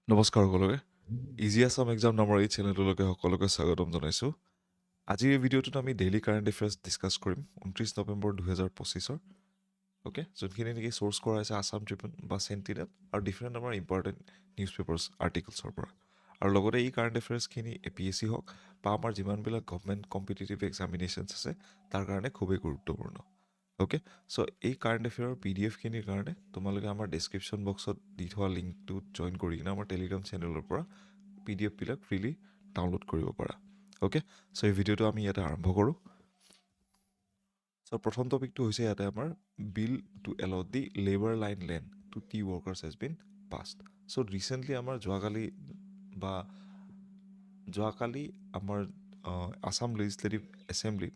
নমস্কাৰ সকলোকে easy Assam exam নামৰ এই চেনেলটোলৈকে সকলোকে স্বাগতম জনাইছোঁ। আজিৰ এই ভিডিঅ'টোত আমি ডেইলি কাৰেণ্ট এফেয়াৰ্ছ ডিছকাছ কৰিম 29 নৱেম্বৰ 2025 অ'কে, যোনখিনি নেকি চ'ৰ্চ কৰা হৈছে আছাম ট্ৰিবিউন বা চেণ্টিনেল আৰু ডিফাৰেণ্ট আমাৰ ইম্পৰ্টেণ্ট নিউজ পেপাৰ্ছ আৰ্টিকলছৰ পৰা। আৰু লগতে এই কাৰেণ্ট এফেয়াৰ্ছখিনি APSC হওক বা আমাৰ যিমানবিলাক গভমেণ্ট কম্পিটিটিভ এক্সামিনেশ্যনছ আছে তাৰ কাৰণে খুবেই গুৰুত্বপূৰ্ণ। অ'কে, চ' এই কাৰেণ্ট এফেয়াৰৰ PDF খিনিৰ কাৰণে তোমালোকে আমাৰ ডেছক্ৰিপশ্যন বক্সত দি থোৱা লিংকটোত জইন কৰি কিনে আমাৰ টেলিগ্ৰাম চেনেলৰ পৰা PDF বিলাক ফ্ৰীলি ডাউনলোড কৰিব পাৰা। অ'কে, চ' এই ভিডিঅ'টো আমি ইয়াতে আৰম্ভ কৰোঁ। চ' প্ৰথম টপিকটো হৈছে ইয়াতে আমাৰ bill to allow the labour line land to tea workers has been passed. So' recently আমাৰ যোৱাকালি আমাৰ আছাম লেজিছলেটিভ এছেম্বলিত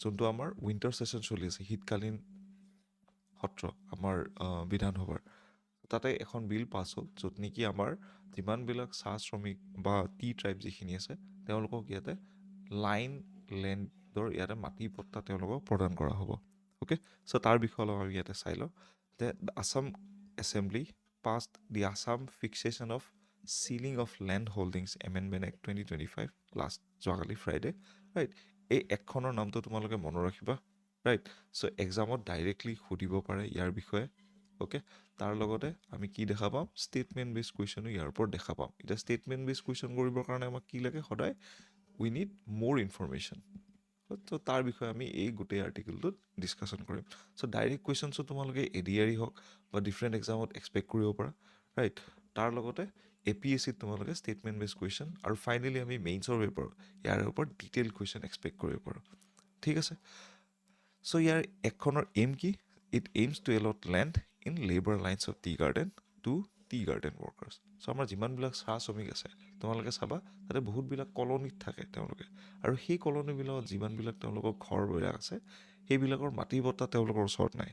যোনটো আমাৰ উইণ্টাৰ ছেশ্যন চলি আছে, শীতকালীন সত্ৰ আমাৰ বিধানসভাৰ, তাতে এখন বিল পাছ হ'ল য'ত নেকি আমাৰ যিমানবিলাক চাহ শ্ৰমিক বা টি ট্ৰাইব যিখিনি আছে তেওঁলোকক ইয়াতে লাইন লেণ্ডৰ ইয়াতে মাটি পট্টা তেওঁলোকক প্ৰদান কৰা হ'ব। অ'কে, চ' তাৰ বিষয়ে অলপ আমি ইয়াতে চাই লওঁ যে Assam assembly passed the Assam fixation of ceiling of land holdings amendment act 2025 last যোৱাকালি ফ্ৰাইডে, ৰাইট। এই এক্টখনৰ নামটো তোমালোকে মনত ৰাখিবা, ৰাইট। চ' এক্সামত ডাইৰেক্টলি সুধিব পাৰে ইয়াৰ বিষয়ে। অ'কে, তাৰ লগতে আমি কি দেখা পাম, ষ্টেটমেণ্ট বেছ কুৱেশ্যনো ইয়াৰ ওপৰত দেখা পাম। এতিয়া ষ্টেটমেণ্ট বেছ কুৱেশ্যন কৰিবৰ কাৰণে আমাক কি লাগে, সদায় উই নিড মোৰ ইনফৰমেশ্যন। ত' তাৰ বিষয়ে আমি এই গোটেই আৰ্টিকেলটোত ডিছকাশ্যন কৰিম। চ' ডাইৰেক্ট কুৱেশ্যনছো তোমালোকে ADR হওক বা ডিফাৰেণ্ট এক্সামত এক্সপেক্ট কৰিব পাৰা, ৰাইট। তাৰ লগতে APSCত তোমালোকে ষ্টেটমেণ্ট বেছ কুৱেশ্যন আৰু ফাইনেলি আমি মেইনছৰ পেপাৰ ইয়াৰ ওপৰত ডিটেইল কুৱেশ্যন এক্সপেক্ট কৰিব পাৰোঁ, ঠিক আছে। চ' ইয়াৰ এখনৰ এইম কি, it aims to allot land in labour lines of tea garden to tea garden workers. So' আমাৰ যিমানবিলাক চাহ শ্ৰমিক আছে তোমালোকে চাবা তাতে বহুতবিলাক কলনীত থাকে তেওঁলোকে, আৰু সেই কলনীবিলাকত যিমানবিলাক তেওঁলোকৰ ঘৰবিলাক আছে সেইবিলাকৰ মাটি বট্টা তেওঁলোকৰ ওচৰত নাই।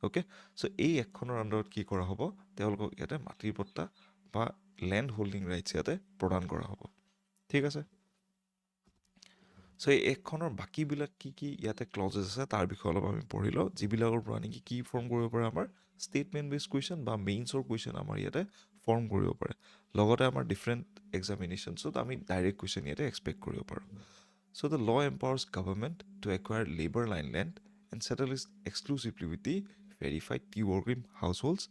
অ'কে, চ' এই এক্টখনৰ আণ্ডাৰত কি কৰা হ'ব, তেওঁলোকক ইয়াতে মাটিৰ পট্টা বা লেণ্ড হোল্ডিং ৰাইটছ ইয়াতে প্ৰদান কৰা হ'ব, ঠিক আছে। চ' এই এক্টখনৰ বাকীবিলাক কি কি ইয়াতে ক্লজেছ আছে তাৰ বিষয়ে অলপ আমি পঢ়ি লওঁ, যিবিলাকৰ পৰা নেকি কি ফৰ্ম কৰিব পাৰে, আমাৰ ষ্টেটমেণ্ট বেছ কুৱেশ্যন বা মেইনছৰ কুৱেশ্যন আমাৰ ইয়াতে ফৰ্ম কৰিব পাৰে। লগতে আমাৰ ডিফাৰেণ্ট এক্সামিনেশ্যনছত আমি ডাইৰেক্ট কুৱেশ্যন ইয়াতে এক্সপেক্ট কৰিব পাৰোঁ। So' the law empowers government to acquire labour line land and settle is exclusively with the verified tea working households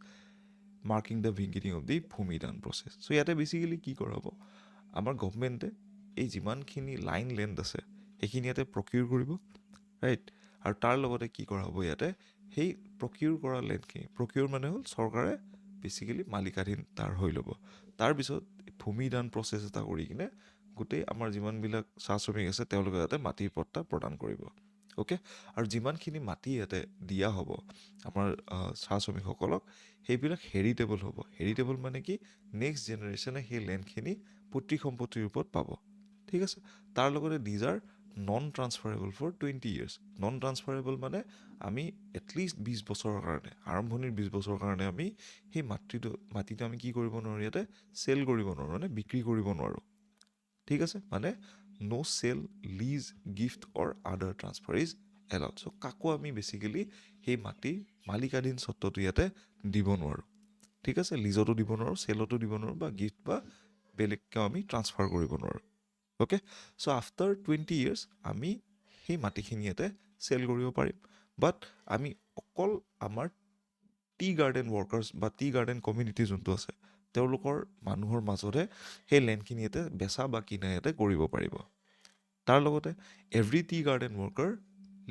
marking the beginning of the ভূমিদান process. So' ইয়াতে basically কি কৰা হ'ব, আমাৰ গভমেণ্টে এই যিমানখিনি লাইন লেণ্ড আছে সেইখিনি ইয়াতে প্ৰকিউৰ কৰিব, ৰাইট। আৰু তাৰ লগতে কি কৰা হ'ব, ইয়াতে সেই প্ৰকিউৰ কৰা লেণ্ডখিনি, প্ৰকিউৰ মানে হ'ল চৰকাৰে বেচিকেলি মালিকাধীন তাৰ হৈ ল'ব। তাৰপিছত ভূমিদান প্ৰচেছ এটা কৰি কিনে গোটেই আমাৰ যিমানবিলাক চাহ শ্ৰমিক আছে তেওঁলোকে ইয়াতে মাটিৰ পট্টা প্ৰদান কৰিব। অ'কে, আৰু যিমানখিনি মাটি ইয়াতে দিয়া হ'ব আমাৰ চাহ শ্ৰমিকসকলক সেইবিলাক হেৰিটেবল হ'ব। হেৰিটেবল মানে কি, নেক্সট জেনেৰেশ্যনে সেই লেণ্ডখিনি পৈতৃক সম্পত্তিৰ ৰূপত পাব, ঠিক আছে। তাৰ লগতে these are non transferable for 20 years। Non transferable মানে আমি এটলিষ্ট 20 বছৰৰ কাৰণে, আৰম্ভণিৰ 20 বছৰৰ কাৰণে আমি সেই মাটিটো আমি কি কৰিব নোৱাৰোঁ, ইয়াতে চেল কৰিব নোৱাৰোঁ, মানে বিক্ৰী কৰিব নোৱাৰোঁ, ঠিক আছে। মানে ন' চেল, লিজ, গিফ্ট অৰ আদাৰ ট্ৰান্সফাৰ ইজ এলাউড। চ' কাকো আমি বেচিকেলি সেই মাটিৰ মালিকাধীন স্বত্বটো ইয়াতে দিব নোৱাৰোঁ, ঠিক আছে। লিজতো দিব নোৱাৰোঁ, চেলতো দিব নোৱাৰোঁ, বা গিফ্ট বা বেলেগকেও আমি ট্ৰান্সফাৰ কৰিব নোৱাৰোঁ। অ'কে, চ' আফটাৰ 20 years আমি সেই মাটিখিনি ইয়াতে চেল কৰিব পাৰিম, বাট আমি অকল আমাৰ টি গাৰ্ডেন ৱৰ্কাৰ্ছ বা টি গাৰ্ডেন কমিউনিটি যোনটো আছে তেওঁলোকৰ মানুহৰ মাজতহে সেই লেণ্ডখিনি ইয়াতে বেচা বা কিনা ইয়াতে কৰিব পাৰিব। তাৰ লগতে every tea garden worker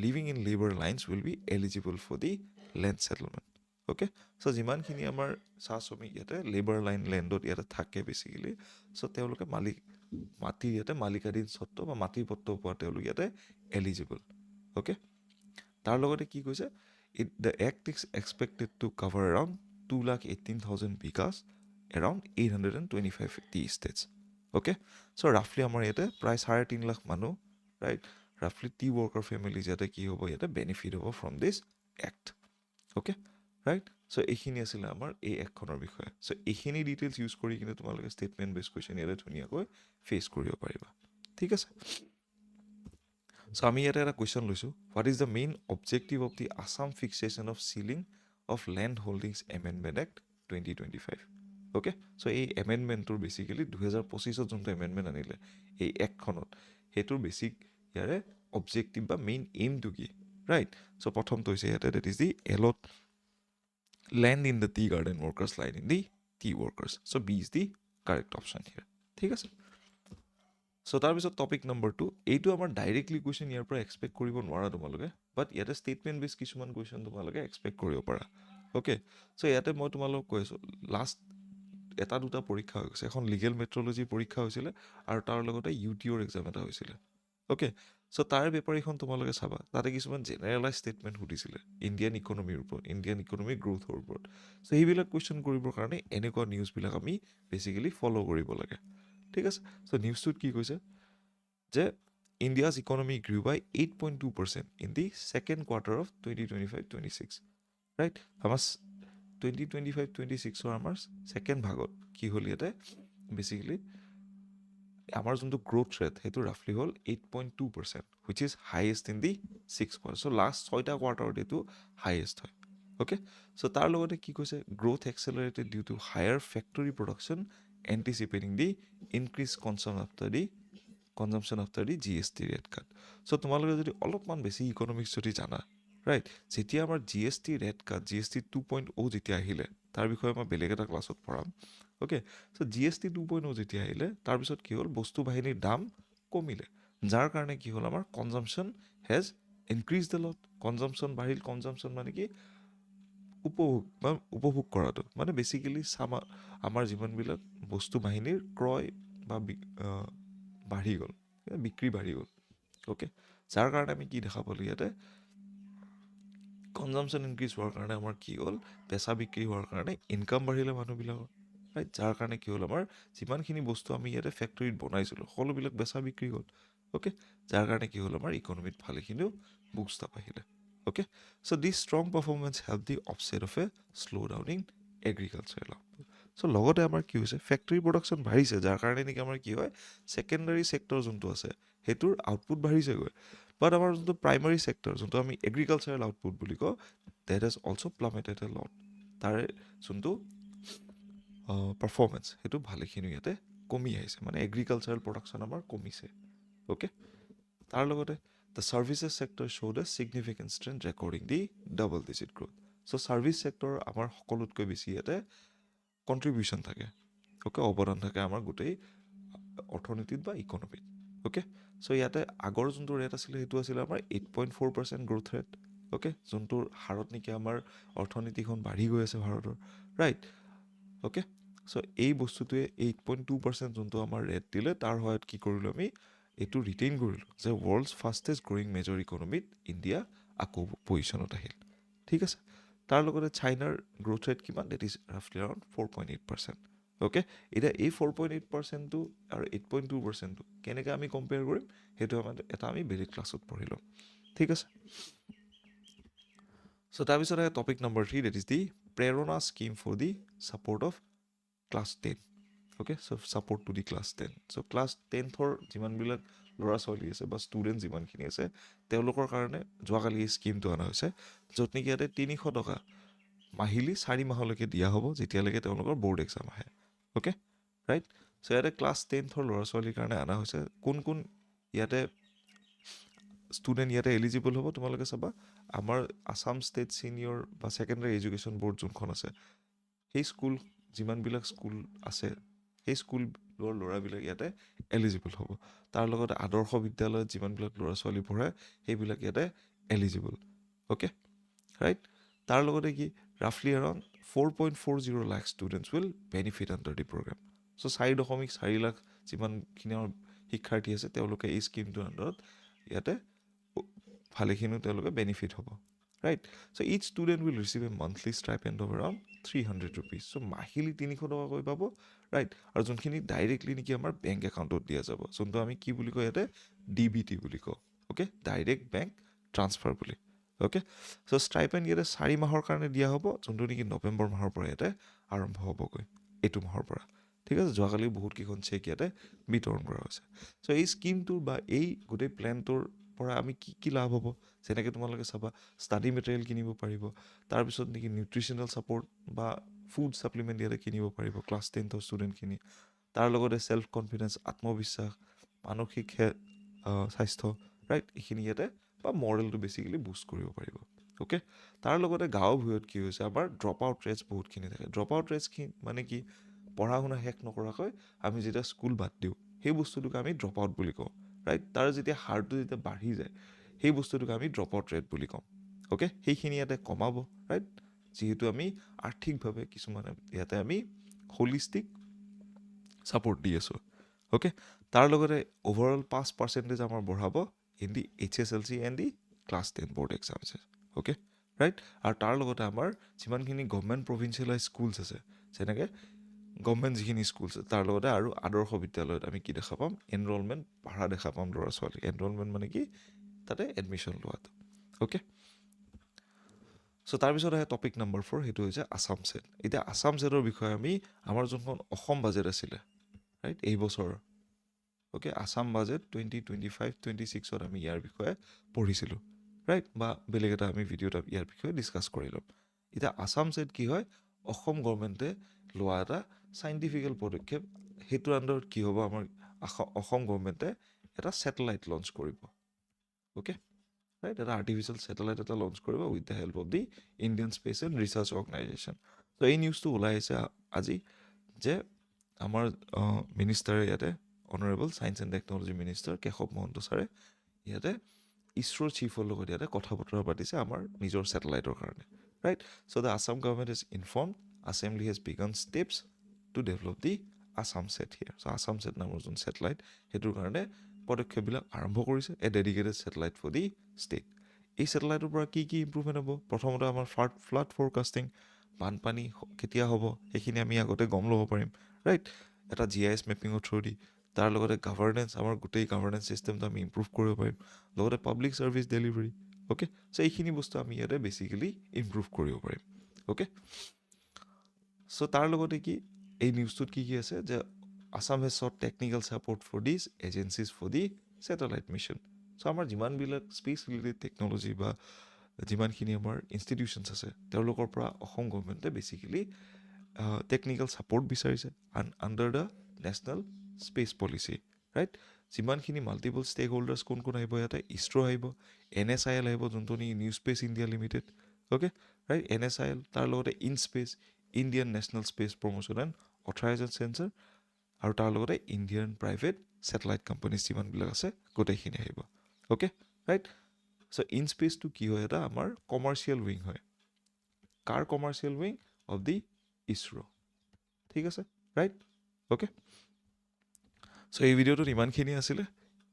living in labour lines will be eligible for the land settlement. Okay, so' যিমানখিনি আমাৰ চাহ শ্ৰমিক ইয়াতে লেবাৰ লাইন লেণ্ডত ইয়াতে থাকে বেচিকেলি, চ' তেওঁলোকে মাটিৰ ইয়াতে মালিকাধীন স্বত্ব বা মাটিৰ পট্ট পোৱা তেওঁলোক ইয়াতে এলিজিবল। অ'কে, তাৰ লগতে কি কৈছে, the act is expected to cover around 218,000 bighas around 825 tea estates. Okay, so' ৰাফলি আমাৰ ইয়াতে প্ৰায় 3.5 লাখ মানুহ, ৰাইট, ৰাফলি টি ৱৰ্কাৰ ফেমিলিজ ইয়াতে কি হ'ব, ইয়াতে বেনিফিট হ'ব from this act. Okay, right. So' এইখিনি আছিলে আমাৰ এই এক্টখনৰ বিষয়ে। চ' এইখিনি ডিটেইলছ ইউজ কৰি কিনে তোমালোকে ষ্টেটমেণ্ট বেছ কুৱেশ্যন ইয়াতে ধুনীয়াকৈ ফেচ কৰিব পাৰিবা, ঠিক আছে। চ' আমি ইয়াতে এটা কুৱেশ্যন লৈছোঁ, what is the main objective of the Assam fixation of ceiling of land holdings amendment act 2025। Okay, so' এই এমেণ্ডমেণ্টটোৰ বেচিকেলি 2025 যোনটো এমেণ্ডমেণ্ট আনিলে এই এক্টখনত, সেইটোৰ বেচিক ইয়াৰে অবজেক্টিভ বা মেইন এইমটো কি, ৰাইট? চ' প্ৰথমটো হৈছে ইয়াতে ডেট ইজ দি এলত land in the tea garden workers line in the tea workers. So B is the correct option here. ঠিক আছে? চ' তাৰপিছত টপিক নম্বৰ 2, এইটো আমাৰ ডাইৰেক্টলি কুৱেশ্যন ইয়াৰ পৰা এক্সপেক্ট কৰিব নোৱাৰা তোমালোকে, বাট ইয়াতে ষ্টেটমেণ্ট বেছ কিছুমান কুৱেশ্যন তোমালোকে এক্সপেক্ট কৰিব পাৰা। অ'কে, চ' ইয়াতে মই তোমালোকক কৈ আছোঁ, লাষ্ট এটা দুটা পৰীক্ষা হৈ গৈছে। এখন লিগেল মেট্ৰলজি পৰীক্ষা হৈছিলে আৰু তাৰ লগতে UTOৰ এক্সাম এটা হৈছিলে। অ'কে, চ' তাৰে পেপাৰখন তোমালোকে চাবা, তাতে কিছুমান জেনেৰেলাইজ ষ্টেটমেণ্ট সুধিছিলে ইণ্ডিয়ান ইকনমিৰ ওপৰত, ইণ্ডিয়ান ইকনমিৰ গ্ৰোথৰ ওপৰত। চ' সেইবিলাক কুৱেশ্যন কৰিবৰ কাৰণে এনেকুৱা নিউজবিলাক আমি বেচিকেলি ফ'ল' কৰিব লাগে। ঠিক আছে, চ' নিউজটোত কি কৈছে যে India's economy grew by 8.2% in the second quarter of 2025-26, right? আমাৰ 2025-26ৰ আমাৰ ছেকেণ্ড ভাগত কি হ'ল ইয়াতে বেচিকেলি আমাৰ যোনটো গ্ৰ'থ ৰেট সেইটো ৰাফলি হ'ল 8.2%, which is highest in the 6 quarter. So' last 6টা কোৱাৰ্টাৰত এইটো হাইয়েষ্ট হয়। অ'কে, চ' তাৰ লগতে কি কৈছে, growth accelerated due to higher factory production anticipating the increase consumption after the GST rate cut. So' তোমালোকে যদি অলপমান বেছি ইকনমিক্স যদি জানা, ৰাইট, যেতিয়া আমাৰ GST ৰেট কাট, GST 2.0 যেতিয়া আহিলে, তাৰ বিষয়ে মই বেলেগ এটা ক্লাছত পঢ়াম। অ'কে, চ' GST 2.0 যেতিয়া আহিলে, তাৰপিছত কি হ'ল, বস্তু বাহিনীৰ দাম কমিলে, যাৰ কাৰণে কি হ'ল, আমাৰ consumption has increase the lot. Consumption বাঢ়িল, কনজামশ্যন মানে কি, উপভোগ কৰাটো, মানে বেচিকেলি আমাৰ যিমানবিলাক বস্তু বাহিনীৰ ক্ৰয় বা বাঢ়ি গ'ল, বিক্ৰী বাঢ়ি গ'ল। অ'কে, যাৰ কাৰণে আমি কি দেখা পালোঁ ইয়াতে, কনজামশ্যন ইনক্ৰিজ হোৱাৰ কাৰণে আমাৰ কি হ'ল, বেচা বিক্ৰী হোৱাৰ কাৰণে ইনকাম বাঢ়িলে মানুহবিলাকৰ, ৰাইট? যাৰ কাৰণে কি হ'ল, আমাৰ যিমানখিনি বস্তু আমি ইয়াতে ফেক্টৰীত বনাইছিলোঁ সকলোবিলাক বেচা বিক্ৰী হ'ল। অ'কে, যাৰ কাৰণে কি হ'ল, আমাৰ ইকনমিত ভালেখিনিও বুষ্ট আপ আহিলে। Okay, so' this strong performance help the offset of a slow' down in agricultural output. So' লগতে আমাৰ কি হৈছে, ফেক্টৰী প্ৰডাকশ্যন বাঢ়িছে, যাৰ কাৰণে নেকি আমাৰ কি হয়, ছেকেণ্ডাৰী ছেক্টৰ যোনটো আছে সেইটোৰ আউটপুট বাঢ়িছেগৈ, বাট আমাৰ যোনটো প্ৰাইমাৰী ছেক্টৰ, যোনটো আমি এগ্ৰিকালচাৰেল আউটপুট বুলি কওঁ, that has also' plummeted a lot. তাৰে যোনটো পাৰফৰ্মেঞ্চ সেইটো ভালেখিনি ইয়াতে কমি আহিছে, মানে এগ্ৰিকালচাৰেল প্ৰডাকশ্যন আমাৰ কমিছে। অ'কে, তাৰ লগতে the services sector showed a significant strength recording the double digit growth. So' service sector আমাৰ সকলোতকৈ বেছি ইয়াতে কণ্ট্ৰিবিউশ্যন থাকে, অ'কে, অৱদান থাকে আমাৰ গোটেই অৰ্থনীতিত বা ইকনমিত। অ'কে, চ' ইয়াতে আগৰ যোনটো ৰেট আছিলে সেইটো আছিলে আমাৰ 8.4% গ্ৰ'থ ৰেট। অ'কে, যোনটোৰ হাৰত নেকি আমাৰ অৰ্থনীতিখন বাঢ়ি গৈ আছে ভাৰতৰ, ৰাইট? অ'কে, চ' এই বস্তুটোৱে 8.2% যোনটো আমাৰ ৰেট দিলে, তাৰ সহায়ত কি কৰিলোঁ আমি, এইটো ৰিটেইন কৰিলোঁ যে ৱৰ্ল্ডছ ফাষ্টেষ্ট গ্ৰ'য়িং মেজৰ ইকনমিত ইণ্ডিয়া আকৌ পজিশ্যনত আহিল। ঠিক আছে, তাৰ লগতে চাইনাৰ গ্ৰ'থ ৰেট কিমান, ডেট ইজ ৰাফলি এৰাউণ্ড 4.8%। অ'কে, এতিয়া এই 4.8%টো আৰু 8.2%টো কেনেকৈ আমি কম্পেয়াৰ কৰিম, সেইটো এটা আমি বেলেগ ক্লাছত পঢ়ি ল'ম। ঠিক আছে, চ' তাৰপিছত আহে topic number 3, that is the Prerana scheme for the support of class 10। Okay, so' support to the class 10। So' class 10ৰ যিমানবিলাক ল'ৰা ছোৱালী আছে বা ষ্টুডেণ্ট যিমানখিনি আছে, তেওঁলোকৰ কাৰণে যোৱাকালি এই স্কিমটো অনা হৈছে, য'ত নেকি ইয়াতে 300 টকা মাহিলী 4 মাহলৈকে দিয়া হ'ব, যেতিয়ালৈকে তেওঁলোকৰ বৰ্ড এক্সাম আহে। Okay, right? চ' ইয়াতে ক্লাছ 10ৰ ল'ৰা ছোৱালীৰ কাৰণে অনা হৈছে। কোন কোন ইয়াতে ষ্টুডেণ্ট ইয়াতে এলিজিবল হ'ব, তোমালোকে চাবা, আমাৰ আছাম ষ্টেট ছিনিয়ৰ বা ছেকেণ্ডেৰী এডুকেশ্যন বৰ্ড যোনখন আছে, সেই স্কুল যিমানবিলাক স্কুল আছে, সেই স্কুলৰ ল'ৰাবিলাক ইয়াতে এলিজিবল হ'ব। তাৰ লগতে আদৰ্শ বিদ্যালয়ত যিমানবিলাক ল'ৰা ছোৱালী পঢ়ে সেইবিলাক ইয়াতে এলিজিবল। Okay, right? তাৰ লগতে কি, ৰাফলি around 4.40 lakh students will benefit under the program. So' 4.4 lakh যিমানখিনি আমাৰ শিক্ষাৰ্থী আছে, তেওঁলোকে এই স্কিমটোৰ আণ্ডাৰত ইয়াতে ভালেখিনিও তেওঁলোকে বেনিফিট হ'ব, right? So' each student will receive a monthly stipend of around 300 rupees। চ' মাহিলী 300 টকাকৈ পাব, ৰাইট? আৰু যোনখিনি ডাইৰেক্টলি নেকি আমাৰ বেংক একাউণ্টত দিয়া যাব, যোনটো আমি কি বুলি কওঁ ইয়াতে, DBT বুলি কওঁ। অ'কে, ডাইৰেক্ট বেংক ট্ৰান্সফাৰ বুলি। অ'কে, চ' ষ্টাইপেণ্ড ইয়াতে 4 মাহৰ কাৰণে দিয়া হ'ব, যোনটো নেকি নৱেম্বৰ মাহৰ পৰা ইয়াতে আৰম্ভ হ'বগৈ, এইটো মাহৰ পৰা। ঠিক আছে, যোৱাকালি বহুতকেইখন চেক ইয়াতে বিতৰণ কৰা হৈছে। চ' এই স্কিমটোৰ বা এই গোটেই প্লেনটোৰ পৰা আমি কি কি লাভ হ'ব, যেনেকৈ তোমালোকে চাবা, ষ্টাডি মেটেৰিয়েল কিনিব পাৰিব, তাৰপিছত নেকি নিউট্ৰিশ্যনেল ছাপৰ্ট বা ফুড ছাপ্লিমেণ্ট ইয়াতে কিনিব পাৰিব ক্লাছ 10ৰ ষ্টুডেণ্টখিনি তাৰ লগতে ছেল্ফ কনফিডেন্স আত্মবিশ্বাস মানসিক স্বাস্থ্য ৰাইট এইখিনি ইয়াতে বা মৰেলটো বেছিকেলি বুষ্ট কৰিব পাৰিব অ'কে তাৰ লগতে গাঁও ভূঞত কি হৈছে আমাৰ ড্ৰপ আউট ৰেটছ বহুতখিনি থাকে ড্ৰপ আউট ৰেটছখিনি মানে কি পঢ়া শুনা শেষ নকৰাকৈ আমি যেতিয়া স্কুল বাদ দিওঁ সেই বস্তুটোক আমি ড্ৰপ আউট বুলি কওঁ ৰাইট তাৰ যেতিয়া হাৰটো যেতিয়া বাঢ়ি যায় সেই বস্তুটোক আমি ড্ৰপ আউট ৰেট বুলি কওঁ অ'কে সেইখিনি ইয়াতে কমাব ৰাইট যিহেতু আমি আৰ্থিকভাৱে কিছুমানে ইয়াতে আমি হলিষ্টিক ছাপৰ্ট দি আছোঁ অ'কে তাৰ লগতে অভাৰঅল পাছ পাৰ্চেণ্টেজ আমাৰ বঢ়াব in the HSLC and the class 10 board exams okay right আৰু তাৰ লগতে আমাৰ যিমানখিনি গভমেণ্ট প্ৰভিঞ্চিয়েলাইজ স্কুলছ আছে যেনেকৈ গভমেণ্ট যিখিনি স্কুলছ আছে তাৰ লগতে আৰু আদৰ্শ বিদ্যালয়ত আমি কি দেখা পাম এনৰলমেণ্ট ভাড়া দেখা পাম ল'ৰা ছোৱালী এনৰলমেণ্ট মানে কি তাতে এডমিশ্যন লোৱাটো অ'কে চ' তাৰপিছত আহে টপিক নম্বৰ 4 সেইটো হৈছে আছাম ছেট এতিয়া আছাম ছেটৰ বিষয়ে আমি আমাৰ যোনখন অসম বাজেট আছিলে ৰাইট এই বছৰৰ অ'কে আছাম বাজেট 2025-26ত আমি ইয়াৰ বিষয়ে পঢ়িছিলোঁ ৰাইট বা বেলেগ এটা আমি ভিডিঅ'ত ইয়াৰ বিষয়ে ডিছকাছ কৰি ল'ম এতিয়া আছাম ছেট কি হয় অসম গভৰ্ণমেণ্টে লোৱা এটা চাইণ্টিফিকেল পদক্ষেপ সেইটোৰ আণ্ডাৰত কি হ'ব আমাৰ অসম গভৰ্ণমেণ্টে এটা ছেটেলাইট লঞ্চ কৰিব অ'কে ৰাইট এটা আৰ্টিফিচিয়েল ছেটেলাইট এটা লঞ্চ কৰিব with the help of the Indian space and research organisation ত' এই নিউজটো ওলাই আহিছে আজি যে আমাৰ মিনিষ্টাৰে ইয়াতে honourable science and technology minister Keshab Mahanta ছাৰে ইয়াতে ইছৰোৰ চিফৰ লগত ইয়াতে কথা বতৰা পাতিছে আমাৰ নিজৰ ছেটেলাইটৰ কাৰণে right so' the Assam government is inform assembly has begun steps to develop the Assam set here. So Assam set নামৰ যোন ছেটেলাইট সেইটোৰ কাৰণে পদক্ষেপবিলাক আৰম্ভ কৰিছে a dedicated satellite for the state এই ছেটেলাইটৰ পৰা কি ইম্প্ৰুভমেণ্ট হ'ব প্ৰথমতে আমাৰ ফ্লাড ফ'ৰকাষ্টিং বানপানী কেতিয়া হ'ব সেইখিনি আমি আগতে গম ল'ব পাৰিম ৰাইট এটা GIS মেপিঙৰ থ্ৰু দি তাৰ লগতে গভৰ্নেন্স আমাৰ গোটেই গভৰ্নেন্স ছিষ্টেমটো আমি ইম্প্ৰুভ কৰিব পাৰিম লগতে public service delivery okay so' এইখিনি বস্তু আমি ইয়াতে বেছিকেলি ইম্প্ৰুভ কৰিব পাৰিম অ'কে চ' তাৰ লগতে কি এই নিউজটোত কি আছে যে Assam has sought technical support for this agencies for the satellite mission so' আমাৰ যিমানবিলাক স্পেচ ৰিলেটেড টেকনলজি বা যিমানখিনি আমাৰ ইনষ্টিটিউশ্যনছ আছে তেওঁলোকৰ পৰা অসম গভৰ্ণমেণ্টে বেছিকেলি টেকনিকেল ছাপৰ্ট বিচাৰিছে under the national space policy right যিমানখিনি মাল্টিপল ষ্টেক হোল্ডাৰ্ছ কোন আহিব ইয়াতে ইছৰো আহিব NSIL আহিব যোনটো new space India limited okay right NSIL তাৰ লগতে INSPACe Indian national space promotion and authorisation centre আৰু তাৰ লগতে ইণ্ডিয়ান প্ৰাইভেট ছেটেলাইট কোম্পানীজ যিমানবিলাক আছে গোটেইখিনি আহিব অ'কে ৰাইট চ' ইনস্পেচটো কি হয় এটা আমাৰ কমাৰ্চিয়েল উইং হয় কাৰ commercial wing of the ISRO ঠিক আছে ৰাইট অ'কে চ' এই ভিডিঅ'টোত ইমানখিনি আছিলে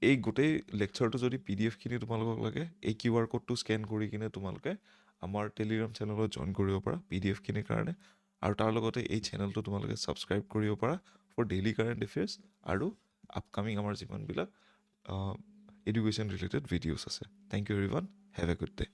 এই গোটেই লেকচাৰটো যদি PDF-খিনি তোমালোকক লাগে এই QR কোডটো স্কেন কৰি কিনে তোমালোকে আমাৰ টেলিগ্ৰাম চেনেলত জইন কৰিব পাৰা PDF-খিনিৰ কাৰণে আৰু তাৰ লগতে এই চেনেলটো তোমালোকে ছাবস্ক্ৰাইব কৰিব পাৰা ফৰ ডেইলি কাৰেণ্ট এফেয়াৰ্ছ আৰু আপকামিং আমাৰ যিমানবিলাক এডুকেশ্যন ৰিলেটেড ভিডিঅ'ছ আছে thank you everyone have a good day